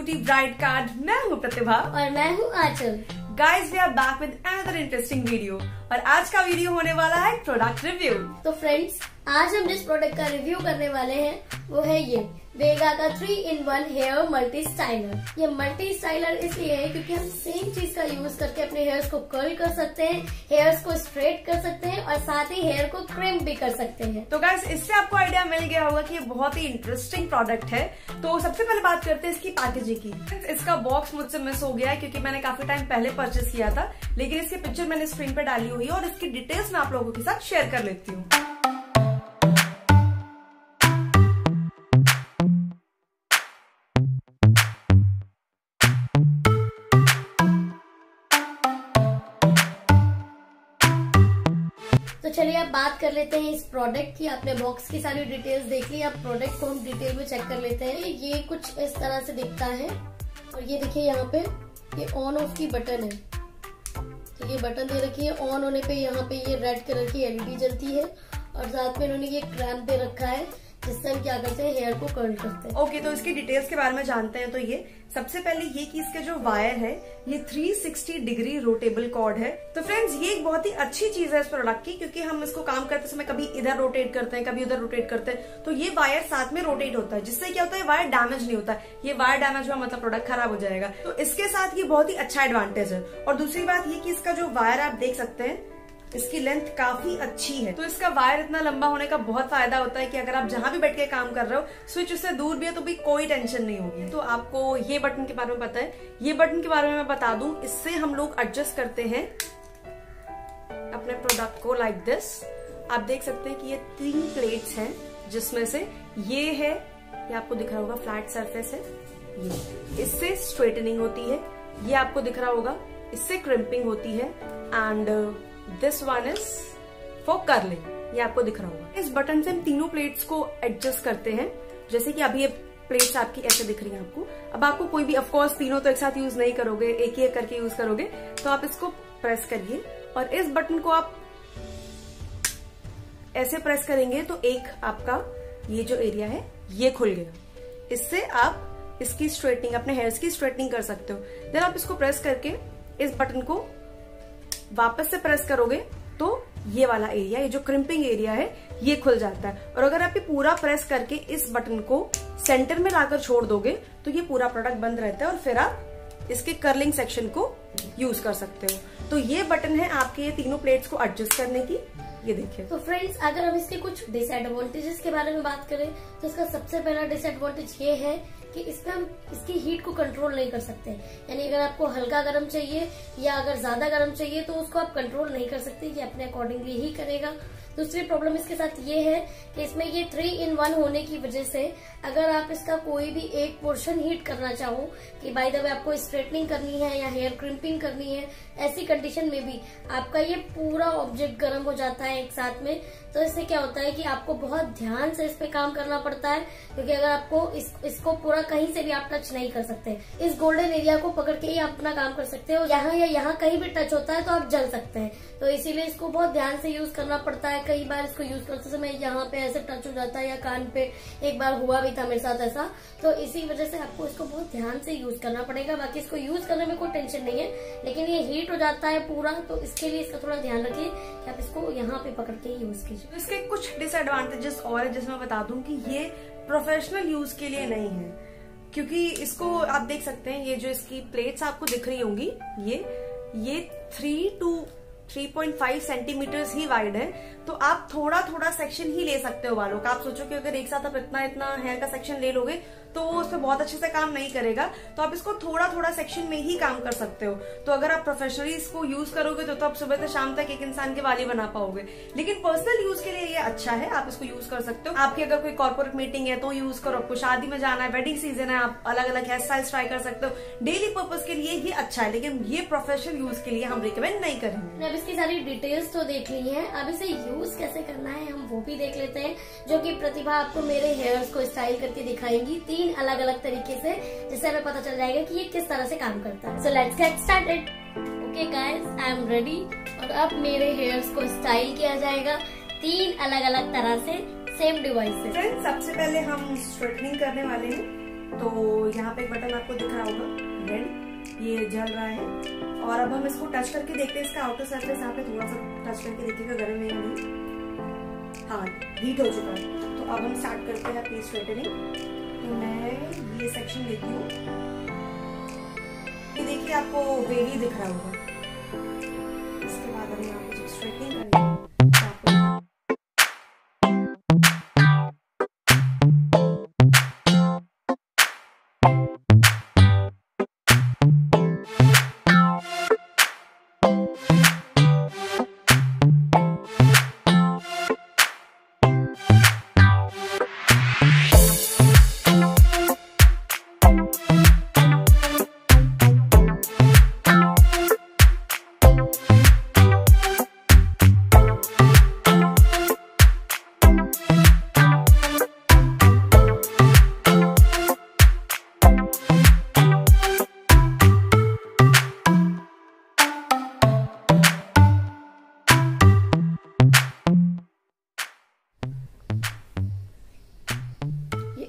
Beauty bride card. मैं हूँ प्रतिभा और मैं हूँ Anchal. Guys we are back with another interesting video और आज का वीडियो होने वाला है प्रोडक्ट रिव्यू। तो फ्रेंड्स, आज हम जिस प्रोडक्ट का रिव्यू करने वाले हैं वो है ये वेगा का 3-in-1 हेयर मल्टी स्टाइलर। ये मल्टी स्टाइलर इसलिए है क्योंकि हम सेम चीज का यूज करके अपने हेयर्स को कर्ल कर सकते हैं, हेयर्स को स्ट्रेट कर सकते हैं और साथ ही हेयर को क्रिम्प भी कर सकते हैं। तो गाइस इससे आपको आइडिया मिल गया होगा कि ये बहुत ही इंटरेस्टिंग प्रोडक्ट है। तो सबसे पहले बात करते हैं इसकी पैकेजिंग की। इसका बॉक्स मुझसे मिस हो गया है क्योंकि मैंने काफी टाइम पहले परचेस किया था, लेकिन इसकी पिक्चर मैंने स्क्रीन पे डाली हुई है और इसकी डिटेल्स मैं आप लोगों के साथ शेयर कर लेती हूँ। तो चलिए अब बात कर लेते हैं इस प्रोडक्ट की। आपने बॉक्स की सारी डिटेल्स देख ली, अब प्रोडक्ट को हम डिटेल में चेक कर लेते हैं। ये कुछ इस तरह से दिखता है और ये देखिए यहाँ पे ये ऑन ऑफ की बटन है। तो ये बटन दे रखी है, ऑन होने पे यहाँ पे ये रेड कलर की एलईडी जलती है और साथ में इन्होंने ये क्रैम्प दे रखा है जिससे हम क्या करते हैं, हेयर को कर्ल करते हैं। ओके, तो इसकी डिटेल्स के बारे में जानते हैं। तो ये सबसे पहले ये कि इसके जो वायर है ये 360 डिग्री रोटेबल कॉर्ड है। तो फ्रेंड्स ये एक बहुत ही अच्छी चीज है इस प्रोडक्ट की, क्योंकि हम इसको काम करते समय कभी इधर रोटेट करते हैं, कभी उधर रोटेट करते हैं, तो ये वायर साथ में रोटेट होता है, जिससे क्या होता है वायर डैमेज नहीं होता। ये वायर डैमेज हुआ मतलब प्रोडक्ट खराब हो जाएगा। तो इसके साथ ये बहुत ही अच्छा एडवांटेज है। और दूसरी बात ये कि इसका जो वायर आप देख सकते हैं, इसकी लेंथ काफी अच्छी है। तो इसका वायर इतना लंबा होने का बहुत फायदा होता है कि अगर आप जहां भी बैठ के काम कर रहे हो, स्विच उससे दूर भी है तो भी कोई टेंशन नहीं होगी। तो आपको ये बटन के बारे में पता है, ये बटन के बारे में मैं बता दूं, इससे हम लोग एडजस्ट करते हैं अपने प्रोडक्ट को लाइक दिस। आप देख सकते हैं कि ये 3 प्लेट्स हैं, जिसमें से ये है, ये आपको दिख रहा होगा फ्लैट सरफेस है, ये इससे स्ट्रेटनिंग होती है। ये आपको दिख रहा होगा, इससे क्रिम्पिंग होती है। And this one is for curling, ये आपको दिख रहा होगा। इस बटन से हम तीनों प्लेट्स को एडजस्ट करते हैं। जैसे कि अभी ये प्लेट्स आपकी ऐसे दिख रही हैं आपको। अब आपको कोई भी, ऑफ कोर्स तीनों तो एक साथ यूज नहीं करोगे, एक एक करके यूज करोगे, तो आप इसको प्रेस करिए और इस बटन को आप ऐसे प्रेस करेंगे तो एक आपका ये जो एरिया है ये खुल गया। इससे आप इसकी स्ट्रेटनिंग, अपने हेयर्स की स्ट्रेटनिंग कर सकते हो। देन आप इसको प्रेस करके इस बटन को वापस से प्रेस करोगे तो ये वाला एरिया, ये जो क्रिम्पिंग एरिया है, ये खुल जाता है। और अगर आप ये पूरा प्रेस करके इस बटन को सेंटर में लाकर छोड़ दोगे तो ये पूरा प्रोडक्ट बंद रहता है और फिर आप इसके कर्लिंग सेक्शन को यूज कर सकते हो। तो ये बटन है आपके ये तीनों प्लेट्स को एडजस्ट करने की। ये देखिए। तो फ्रेंड्स, अगर हम इसके कुछ डिसएडवांटेजेस के बारे में बात करें तो इसका सबसे पहला डिसएडवांटेज ये है कि इसमें हम इसकी हीट को कंट्रोल नहीं कर सकते। यानी अगर आपको हल्का गर्म चाहिए या अगर ज्यादा गर्म चाहिए तो उसको आप कंट्रोल नहीं कर सकते, ये अपने अकॉर्डिंगली ही करेगा। दूसरी प्रॉब्लम इसके साथ ये है कि इसमें ये 3-in-1 होने की वजह से अगर आप इसका कोई भी एक पोर्शन हीट करना चाहो कि बाय द वे आपको स्ट्रेटनिंग करनी है या हेयर क्रिम्पिंग करनी है, ऐसी कंडीशन में भी आपका ये पूरा ऑब्जेक्ट गर्म हो जाता है एक साथ में। तो इससे क्या होता है कि आपको बहुत ध्यान से इस पे काम करना पड़ता है, क्योंकि अगर आपको इसको पूरा कहीं से भी आप टच नहीं कर सकते। इस गोल्डन एरिया को पकड़ के ही आप अपना काम कर सकते हो। यहाँ या यहाँ कहीं भी टच होता है तो आप जल सकते हैं। तो इसीलिए इसको बहुत ध्यान से यूज करना पड़ता है। कई बार इसको यूज करते समय यहाँ पे ऐसे टच हो जाता है या कान पे, एक बार हुआ भी था मेरे साथ ऐसा। तो इसी वजह से आपको इसको बहुत ध्यान से यूज करना पड़ेगा। बाकी इसको यूज करने में कोई टेंशन नहीं है, लेकिन ये हीट हो जाता है पूरा, तो इसके लिए इसका थोड़ा ध्यान रखिए कि आप इसको यहाँ पे पकड़ के यूज कीजिए। इसके कुछ डिसएडवांटेजेस और है, जिसमें बता दूं कि ये प्रोफेशनल यूज के लिए नहीं है, क्योंकि इसको आप देख सकते हैं, ये जो इसकी प्लेट्स आपको दिख रही होंगी, ये 3 to 3.5 सेंटीमीटर्स ही वाइड है। तो आप थोड़ा थोड़ा सेक्शन ही ले सकते हो बालों का। आप सोचो कि अगर एक साथ आप इतना हेयर का सेक्शन ले लोगे तो वो उसमें बहुत अच्छे से काम नहीं करेगा। तो आप इसको थोड़ा थोड़ा सेक्शन में ही काम कर सकते हो। तो अगर आप प्रोफेशनली इसको यूज करोगे तो आप सुबह से शाम तक एक इंसान के वाल ही बना पाओगे। लेकिन पर्सनल यूज के लिए ये अच्छा है, आप इसको यूज कर सकते हो। आपकी अगर कोई कॉर्पोरेट मीटिंग है तो यूज करो, आपको शादी में जाना है, वेडिंग सीजन है, आप अलग अलग हेयर स्टाइल्स ट्राई कर सकते हो। डेली पर्पज के लिए ये अच्छा है, लेकिन ये प्रोफेशनल यूज के लिए हम रिकमेंड नहीं करेंगे। अब इसकी सारी डिटेल्स तो देख ली है, अब इसे यूज कैसे करना है हम वो भी देख लेते हैं, जो कि प्रतिभा आपको मेरे हेयर्स को स्टाइल करके दिखाएंगी 3 अलग अलग तरीके से, जिससे हमें पता चल जाएगा कि ये किस तरह से काम करता है। So let's get started. Okay guys, I am ready. और अब मेरे हेयर्स को स्टाइल किया जाएगा 3 अलग अलग तरह से, सेम डिवाइस से। फ्रेंड्स, सबसे पहले हम स्ट्रेटनिंग करने वाले हैं। तो यहाँ पे एक बटन आपको दिख रहा होगा रेड, ये जल रहा है। और अब हम इसको टच करके देखते हैं इसका आउटर सरफेस। यहाँ पे थोड़ा सा टच करके देखिएगा गर्म है या नहीं। हाँ, हीट हो चुका है। तो अब हम स्टार्ट करते हैं अपनी स्ट्रेटनिंग। तो मैं ये सेक्शन लेती हूँ। ये देखिए आपको वेवी दिख रहा होगा। इसके बाद हम यहाँ पे जब स्ट्रेटनिंग करेंगे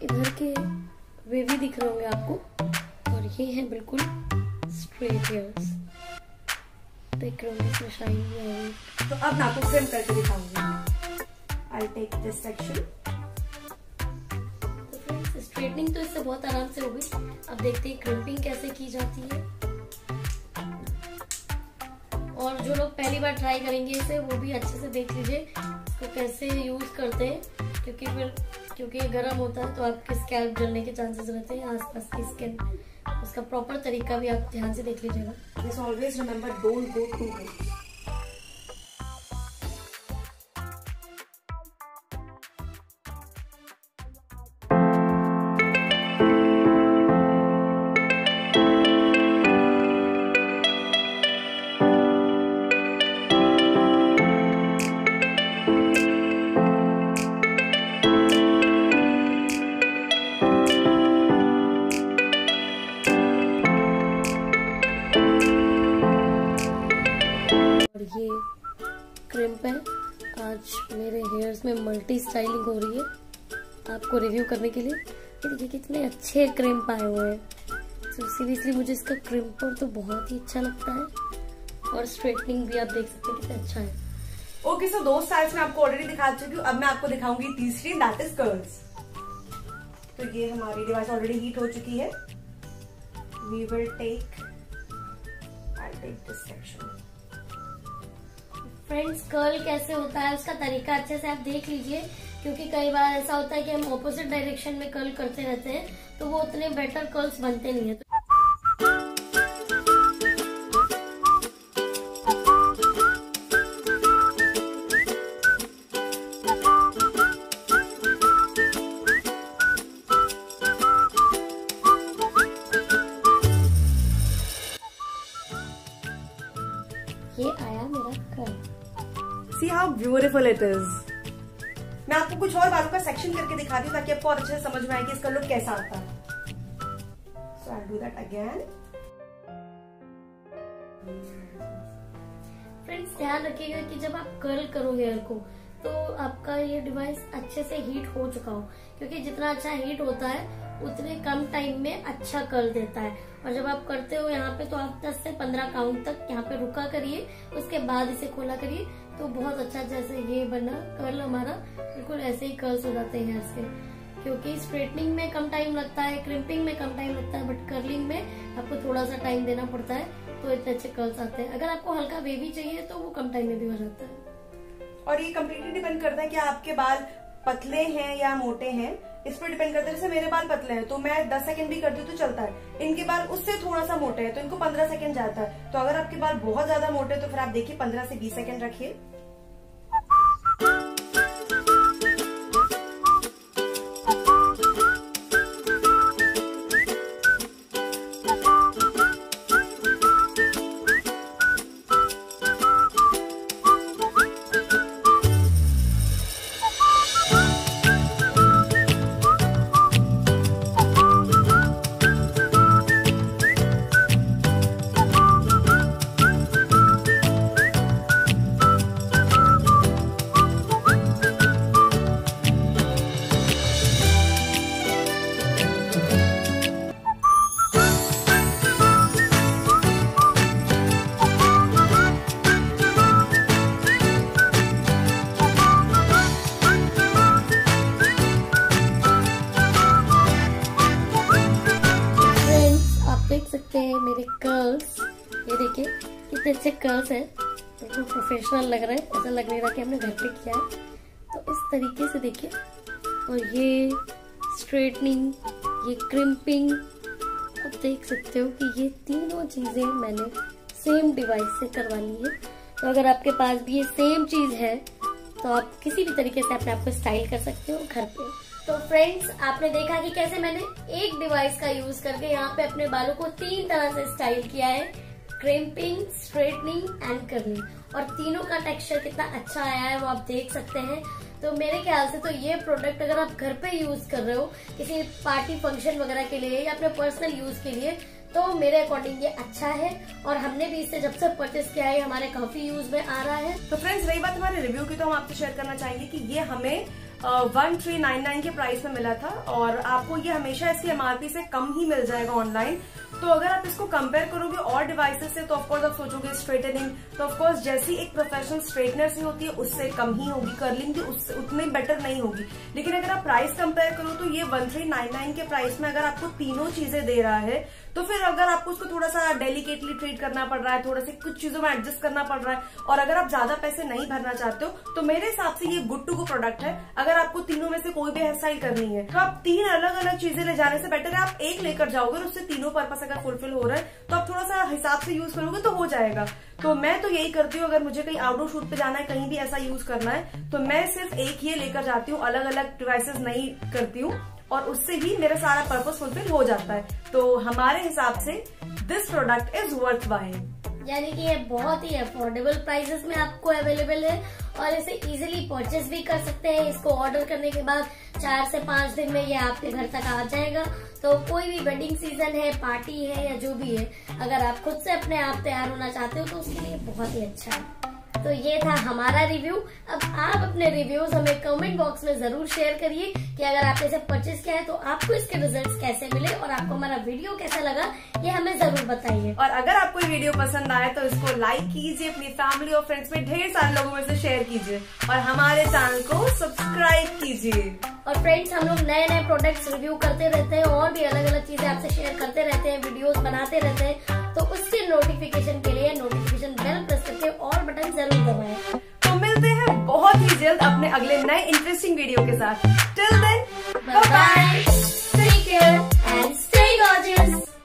इधर के वेवी दिख रहे होंगे आपको, और ये है बिल्कुल स्ट्रेट हेयर्स। देख रहे होंगे इसमें शाइन भी है। तो अब मैं आपको ट्रिम करके दिखाऊंगी। I take this section. तो फ्रेंड्स, स्ट्रेटनिंग तो इससे बहुत आराम से हो गई। अब देखते हैं क्रिम्पिंग कैसे की जाती है। और जो लोग पहली बार ट्राई करेंगे इसे, वो भी अच्छे से देख लीजिए इसको कैसे यूज करते हैं, क्योंकि ये गर्म होता है तो आपके स्कैल्प जलने के चांसेस रहते हैं। आसपास की स्किन, उसका प्रॉपर तरीका भी आप ध्यान से देख लीजिएगा। Just always remember, don't go too close. ये क्रिम्प है। आज मेरे हेयर्स में मल्टी स्टाइलिंग हो रही है आपको रिव्यू करने के लिए। ये देखिए कितने अच्छे क्रिम्प आए हुए हैं। तो सीरियसली मुझे इसका क्रिम्पर तो बहुत ही अच्छा लगता है, और स्ट्रेटनिंग भी आप देख सकते हैं कितना अच्छा है। ओके, सो 2 स्टाइल्स मैं आपको ऑलरेडी दिखा चुकी हूँ। अब मैं आपको दिखाऊंगी तीसरी, दैट इज कर्ल्स। तो ये हमारी डिवाइस ऑलरेडी हीट हो चुकी है। We will take this section. Friends, curl कैसे होता है उसका तरीका अच्छे से आप देख लीजिए, क्योंकि कई बार ऐसा होता है कि हम ऑपोजिट डायरेक्शन में कर्ल करते रहते हैं तो वो उतने बेटर कर्ल्स बनते नहीं है। ये आया मेरा curl. See how beautiful it is. मैं आपको कुछ और बालों का सेक्शन करके दिखाती हूँ ताकि आपको और अच्छे से समझ में आए कि इसका लुक कैसा आता है। So I'll do that again. Friends, ध्यान रखिएगा कि जब आप कर्ल करो हेयर को तो आपका ये डिवाइस अच्छे से हीट हो चुका हो, क्योंकि जितना अच्छा हीट होता है उतने कम टाइम में अच्छा कर्ल देता है। और जब आप करते हो यहाँ पे तो आप 10 से 15 काउंट तक यहाँ पे रुका करिए, उसके बाद इसे खोला करिए तो बहुत अच्छा, जैसे ये बना कर्ल हमारा, बिल्कुल ऐसे ही कर्ल्स हो जाते हैं इसके। क्योंकि स्ट्रेटनिंग में कम टाइम लगता है, क्रिम्पिंग में कम टाइम लगता है, बट कर्लिंग में आपको थोड़ा सा टाइम देना पड़ता है, तो इतने अच्छे कर्ल्स आते हैं। अगर आपको हल्का वेवी चाहिए तो वो कम टाइम में भी हो जाता है। और ये कम्प्लीटली डिपेंड करता है कि आपके बाल पतले हैं या मोटे हैं, इस पर डिपेंड करता है। जैसे मेरे बाल पतले हैं तो मैं 10 सेकंड भी करती हूँ तो चलता है। इनके बाल उससे थोड़ा सा मोटे हैं तो इनको 15 सेकंड जाता है। तो अगर आपके बाल बहुत ज्यादा मोटे हैं तो फिर आप देखिए 15 से 20 सेकंड रखिए। ऐसे कर्ल्स हैं, बिल्कुल प्रोफेशनल लग रहे हैं, ऐसा लग नहीं रहा कि हमने घर पे किया है। तो इस तरीके से देखिए, और ये स्ट्रेटनिंग, ये क्रिम्पिंग, आप देख सकते हो कि ये तीनों चीजें मैंने सेम डिवाइस से करवा ली है। तो अगर आपके पास भी ये सेम चीज है तो आप किसी भी तरीके से अपने आप को स्टाइल कर सकते हो घर पे। तो फ्रेंड्स, आपने देखा कि कैसे मैंने एक डिवाइस का यूज करके यहाँ पे अपने बालों को 3 तरह से स्टाइल किया है, क्रिम्पिंग, स्ट्रेटनिंग एंड कर्लिंग, और तीनों का टेक्सचर कितना अच्छा आया है वो आप देख सकते हैं। तो मेरे ख्याल से तो ये प्रोडक्ट अगर आप घर पे यूज कर रहे हो किसी पार्टी फंक्शन वगैरह के लिए या अपने पर्सनल यूज के लिए, तो मेरे अकॉर्डिंग ये अच्छा है, और हमने भी इसे जब से परचेस किया है हमारे काफी यूज में आ रहा है। तो फ्रेंड्स, रही बात हमारे रिव्यू की, तो हम आपसे शेयर करना चाहेंगे कि ये हमें 1399 के प्राइस में मिला था, और आपको ये हमेशा इसकी एमआरपी से कम ही मिल जाएगा ऑनलाइन। तो अगर आप इसको कंपेयर करोगे और डिवाइसेस से, तो ऑफकोर्स आप सोचोगे स्ट्रेटनिंग, तो ऑफकोर्स जैसी एक प्रोफेशनल स्ट्रेटनर से होती है उससे कम ही होगी, कर्लिंग भी उससे उतनी बेटर नहीं होगी। लेकिन अगर आप प्राइस कंपेयर करो तो ये 1399 के प्राइस में अगर आपको तीनों चीजें दे रहा है, तो फिर अगर आपको उसको थोड़ा सा डेलिकेटली ट्रीट करना पड़ रहा है, थोड़ा सा कुछ चीजों में एडजस्ट करना पड़ रहा है, और अगर आप ज्यादा पैसे नहीं भरना चाहते हो, तो मेरे हिसाब से ये गुड टू गो प्रोडक्ट है। अगर आपको तीनों में से कोई भी हेयर स्टाइल करनी है, तो आप 3 अलग अलग चीजें ले जाने से बेटर है आप एक लेकर जाओगे, और उससे तीनों पर्पस अगर फुलफिल हो रहा है तो आप थोड़ा सा हिसाब से यूज करोगे तो हो जाएगा। तो मैं तो यही करती हूँ, अगर मुझे कहीं आउटडोर शूट पे जाना है, कहीं भी ऐसा यूज करना है, तो मैं सिर्फ एक ही लेकर जाती हूँ, अलग अलग डिवाइसेस नहीं करती हूँ, और उससे ही मेरा सारा पर्पस फुलफिल हो जाता है। तो हमारे हिसाब से this product is worth buying, यानी कि ये बहुत ही अफोर्डेबल प्राइसेस में आपको अवेलेबल है, और इसे इजीली परचेस भी कर सकते हैं। इसको ऑर्डर करने के बाद 4 से 5 दिन में ये आपके घर तक आ जाएगा। तो कोई भी वेडिंग सीजन है, पार्टी है या जो भी है, अगर आप खुद से अपने आप तैयार होना चाहते हो तो उसके लिए बहुत ही अच्छा है। तो ये था हमारा रिव्यू। अब आप अपने रिव्यूज हमें कमेंट बॉक्स में जरूर शेयर करिए कि अगर आपने इसे परचेज किया है तो आपको इसके रिजल्ट्स कैसे मिले, और आपको हमारा वीडियो कैसा लगा ये हमें जरूर बताइए। और अगर आपको ये वीडियो पसंद आए तो इसको लाइक कीजिए, अपनी फैमिली और फ्रेंड्स में ढेर सारे लोगों में से शेयर कीजिए, और हमारे चैनल को सब्सक्राइब कीजिए। और फ्रेंड्स, हम लोग नए नए प्रोडक्ट्स रिव्यू करते रहते हैं, और भी अलग अलग चीजें आपसे शेयर करते रहते हैं, वीडियोस बनाते रहते हैं। तो उसके नोटिफिकेशन के लिए नोटिफिकेशन बेल प्रेस करके और बटन जरूर दबाएं। तो मिलते हैं बहुत ही जल्द अपने अगले नए इंटरेस्टिंग वीडियो के साथ। Till then, bye bye, take care and stay gorgeous.